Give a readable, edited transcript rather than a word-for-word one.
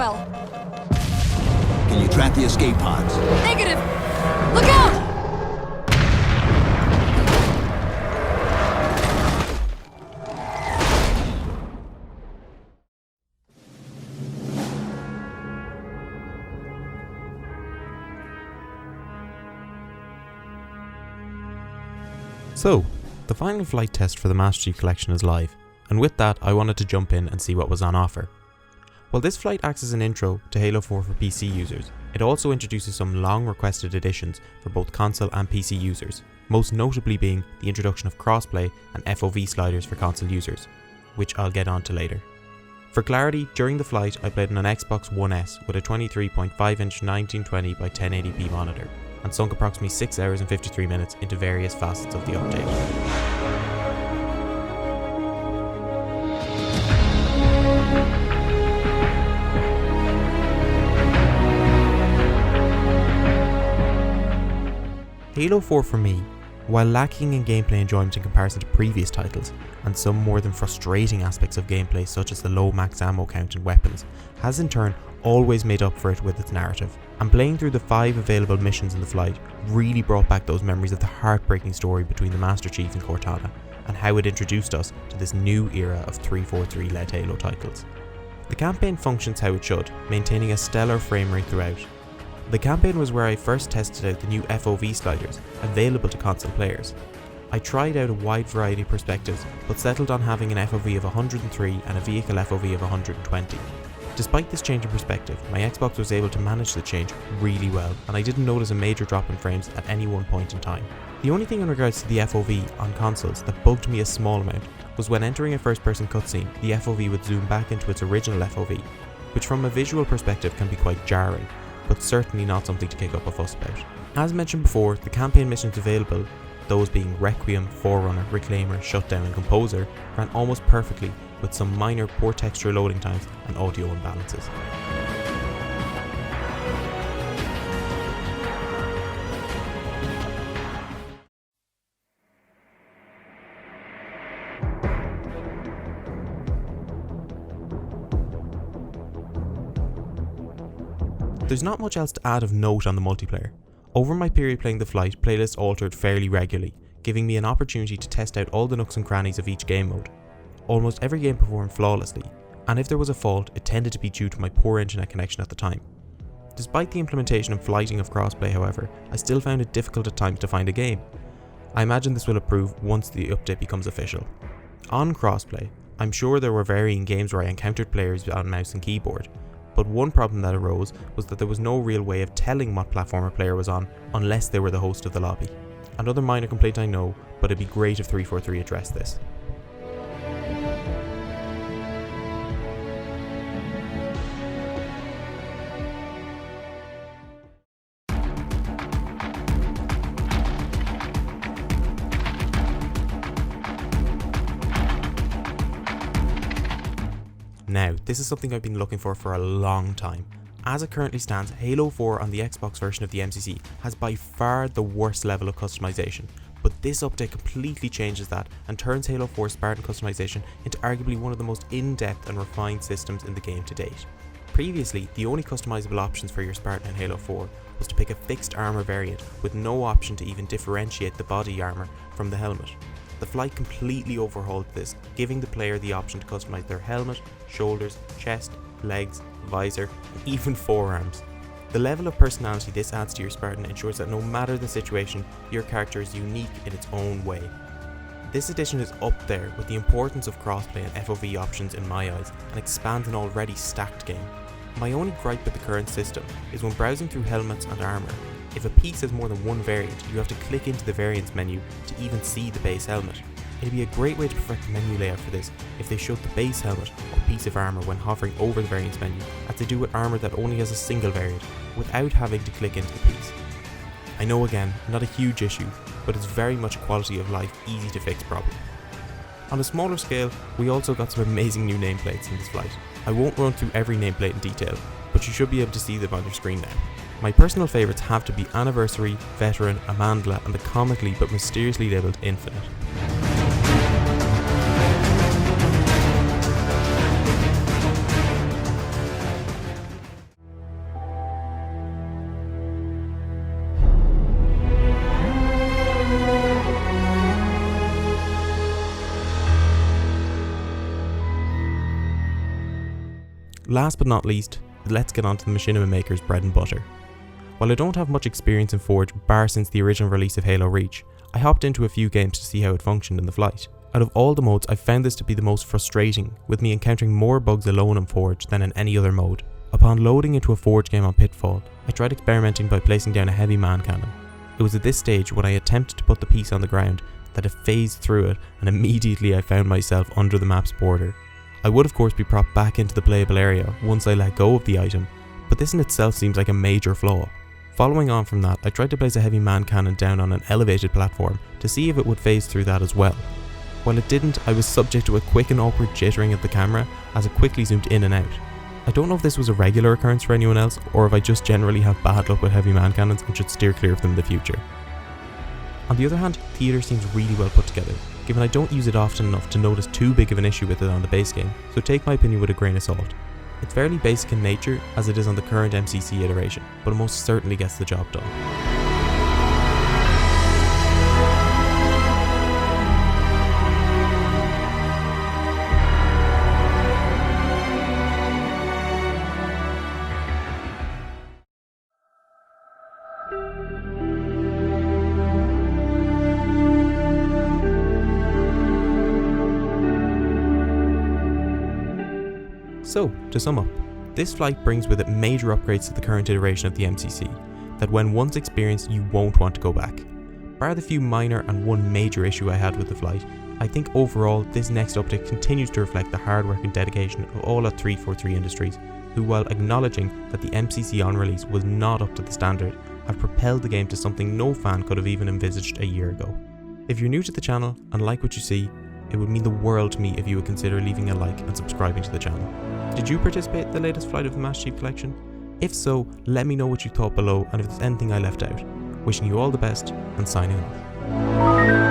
well. Can you track the escape pods? Negative! Look out! So, the final flight test for the Master Chief Collection is live, and with that I wanted to jump in and see what was on offer. While this flight acts as an intro to Halo 4 for PC users, it also introduces some long requested additions for both console and PC users, most notably being the introduction of Crossplay and FOV sliders for console users, which I'll get onto later. For clarity, during the flight I played on an Xbox One S with a 23.5-inch 1920 by 1080p monitor, and sunk approximately 6 hours and 53 minutes into various facets of the update. Halo 4 for me, while lacking in gameplay enjoyment in comparison to previous titles, and some more than frustrating aspects of gameplay such as the low max ammo count and weapons, has in turn always made up for it with its narrative, and playing through the 5 available missions in the flight really brought back those memories of the heartbreaking story between the Master Chief and Cortana, and how it introduced us to this new era of 343-led Halo titles. The campaign functions how it should, maintaining a stellar frame rate throughout. The campaign was where I first tested out the new FOV sliders available to console players. I tried out a wide variety of perspectives, but settled on having an FOV of 103 and a vehicle FOV of 120. Despite this change in perspective, my Xbox was able to manage the change really well, and I didn't notice a major drop in frames at any one point in time. The only thing in regards to the FOV on consoles that bugged me a small amount was when entering a first-person cutscene, the FOV would zoom back into its original FOV, which from a visual perspective can be quite jarring, but certainly not something to kick up a fuss about. As mentioned before, the campaign missions available, those being Requiem, Forerunner, Reclaimer, Shutdown and Composer, ran almost perfectly, with some minor poor texture loading times and audio imbalances. There's not much else to add of note on the multiplayer. Over my period playing the flight, playlists altered fairly regularly, giving me an opportunity to test out all the nooks and crannies of each game mode. Almost every game performed flawlessly, and if there was a fault, it tended to be due to my poor internet connection at the time. Despite the implementation and flighting of crossplay, however, I still found it difficult at times to find a game. I imagine this will improve once the update becomes official. On crossplay, I'm sure there were varying games where I encountered players on mouse and keyboard, but one problem that arose was that there was no real way of telling what platform a player was on unless they were the host of the lobby. Another minor complaint I know, but it'd be great if 343 addressed this. Now, this is something I've been looking for a long time. As it currently stands, Halo 4 on the Xbox version of the MCC has by far the worst level of customization, but this update completely changes that and turns Halo 4's Spartan customization into arguably one of the most in-depth and refined systems in the game to date. Previously, the only customizable options for your Spartan in Halo 4 was to pick a fixed armor variant with no option to even differentiate the body armor from the helmet. The flight completely overhauled this, giving the player the option to customize their helmet, shoulders, chest, legs, visor, and even forearms. The level of personality this adds to your Spartan ensures that no matter the situation, your character is unique in its own way. This addition is up there with the importance of crossplay and FOV options in my eyes, and expands an already stacked game. My only gripe with the current system is when browsing through helmets and armor. If a piece has more than one variant, you have to click into the variants menu to even see the base helmet. It'd be a great way to perfect the menu layout for this if they showed the base helmet or piece of armor when hovering over the variants menu, as they do with armor that only has a single variant, without having to click into the piece. I know, again, not a huge issue, but it's very much a quality of life, easy to fix problem. On a smaller scale, we also got some amazing new nameplates in this flight. I won't run through every nameplate in detail, but you should be able to see them on your screen now. My personal favourites have to be Anniversary, Veteran, Amandla and the comically but mysteriously labelled Infinite. last but not least, let's get on to the machinima maker's bread and butter. While I don't have much experience in Forge bar since the original release of Halo Reach, I hopped into a few games to see how it functioned in the flight. Out of all the modes, I found this to be the most frustrating, with me encountering more bugs alone in Forge than in any other mode. Upon loading into a Forge game on Pitfall, I tried experimenting by placing down a heavy man cannon. It was at this stage when I attempted to put the piece on the ground that it phased through it, and immediately I found myself under the map's border. I would of course be propped back into the playable area once I let go of the item, but this in itself seems like a major flaw. Following on from that, I tried to place a heavy man cannon down on an elevated platform to see if it would phase through that as well. While it didn't, I was subject to a quick and awkward jittering of the camera as it quickly zoomed in and out. I don't know if this was a regular occurrence for anyone else, or if I just generally have bad luck with heavy man cannons and should steer clear of them in the future. On the other hand, Theater seems really well put together, given I don't use it often enough to notice too big of an issue with it on the base game, so take my opinion with a grain of salt. It's fairly basic in nature as it is on the current MCC iteration, but it most certainly gets the job done. So, to sum up, this flight brings with it major upgrades to the current iteration of the MCC, that when once experienced you won't want to go back. Bar the few minor and one major issue I had with the flight, I think overall this next update continues to reflect the hard work and dedication of all at 343 Industries, who while acknowledging that the MCC on release was not up to the standard, have propelled the game to something no fan could have even envisaged a year ago. If you're new to the channel and like what you see, it would mean the world to me if you would consider leaving a like and subscribing to the channel. Did you participate in the latest flight of the Master Chief Collection? If so, let me know what you thought below and if there's anything I left out. Wishing you all the best and signing off.